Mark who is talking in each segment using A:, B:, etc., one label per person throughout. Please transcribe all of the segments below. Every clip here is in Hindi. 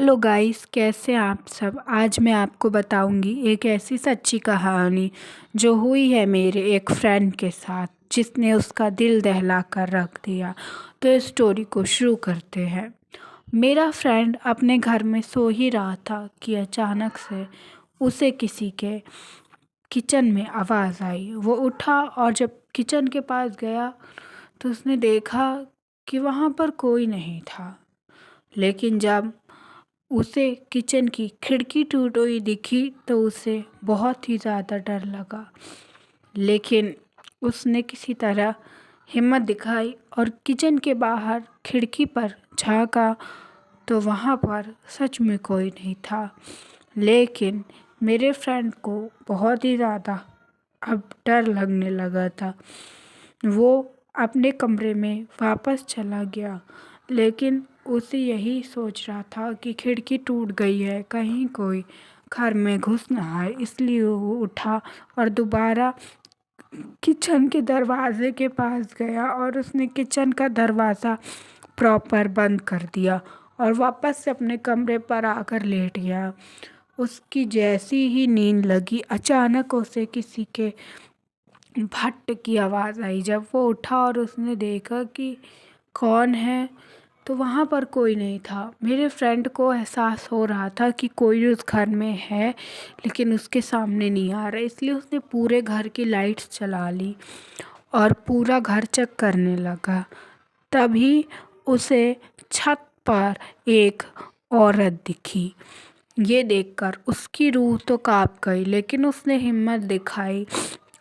A: हेलो गाइस, कैसे हैं आप सब। आज मैं आपको बताऊंगी एक ऐसी सच्ची कहानी जो हुई है मेरे एक फ्रेंड के साथ, जिसने उसका दिल दहला कर रख दिया। तो इस स्टोरी को शुरू करते हैं। मेरा फ्रेंड अपने घर में सो ही रहा था कि अचानक से उसे किसी के किचन में आवाज़ आई। वो उठा और जब किचन के पास गया तो उसने देखा कि वहाँ पर कोई नहीं था। लेकिन जब उसे किचन की खिड़की टूटी हुई दिखी तो उसे बहुत ही ज़्यादा डर लगा। लेकिन उसने किसी तरह हिम्मत दिखाई और किचन के बाहर खिड़की पर झांका तो वहाँ पर सच में कोई नहीं था। लेकिन मेरे फ्रेंड को बहुत ही ज़्यादा अब डर लगने लगा था। वो अपने कमरे में वापस चला गया, लेकिन उसे यही सोच रहा था कि खिड़की टूट गई है, कहीं कोई घर में घुस ना आए। इसलिए वो उठा और दोबारा किचन के दरवाजे के पास गया और उसने किचन का दरवाज़ा प्रॉपर बंद कर दिया और वापस से अपने कमरे पर आकर लेट गया। उसकी जैसी ही नींद लगी, अचानक उसे किसी के भट्ट की आवाज़ आई। जब वो उठा और उसने देखा कि कौन है, तो वहाँ पर कोई नहीं था। मेरे फ्रेंड को एहसास हो रहा था कि कोई उस घर में है, लेकिन उसके सामने नहीं आ रहा। इसलिए उसने पूरे घर की लाइट्स चला ली और पूरा घर चेक करने लगा। तभी उसे छत पर एक औरत दिखी। ये देखकर उसकी रूह तो कांप गई, लेकिन उसने हिम्मत दिखाई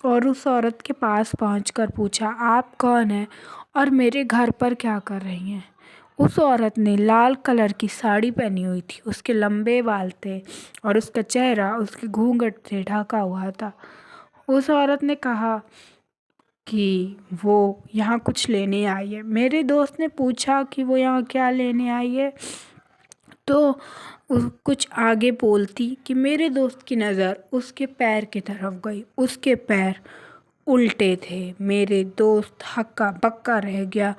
A: और उस औरत के पास पहुंचकर पूछा, आप कौन हैं और मेरे घर पर क्या कर रही हैं। उस औरत ने लाल कलर की साड़ी पहनी हुई थी, उसके लंबे बाल थे और उसका चेहरा उसके घूंघट से ढका हुआ था। उस औरत ने कहा कि वो यहाँ कुछ लेने आई है। मेरे दोस्त ने पूछा कि वो यहाँ क्या लेने आई है, तो कुछ आगे बोलती कि मेरे दोस्त की नज़र उसके पैर की तरफ गई। उसके पैर उल्टे थे। मेरे दोस्त हक्का बक्का रह गया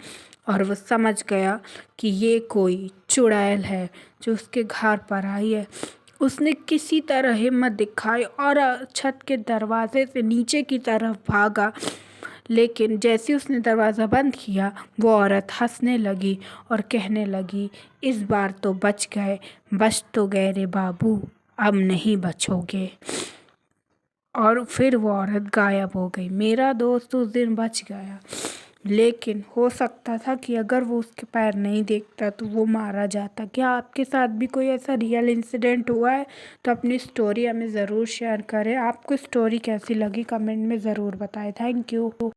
A: और वो समझ गया कि ये कोई चुड़ैल है जो उसके घर पर आई है। उसने किसी तरह हिम्मत दिखाई और छत के दरवाजे से नीचे की तरफ भागा। लेकिन जैसे ही उसने दरवाज़ा बंद किया, वो औरत हंसने लगी और कहने लगी, इस बार तो बच गए, बच तो गए रे बाबू, अब नहीं बचोगे। और फिर वो औरत गायब हो गई। मेरा दोस्त उस दिन बच गया, लेकिन हो सकता था कि अगर वो उसके पैर नहीं देखता तो वो मारा जाता। क्या आपके साथ भी कोई ऐसा रियल इंसिडेंट हुआ है? तो अपनी स्टोरी हमें ज़रूर शेयर करें। आपको स्टोरी कैसी लगी कमेंट में ज़रूर बताएं। Thank you.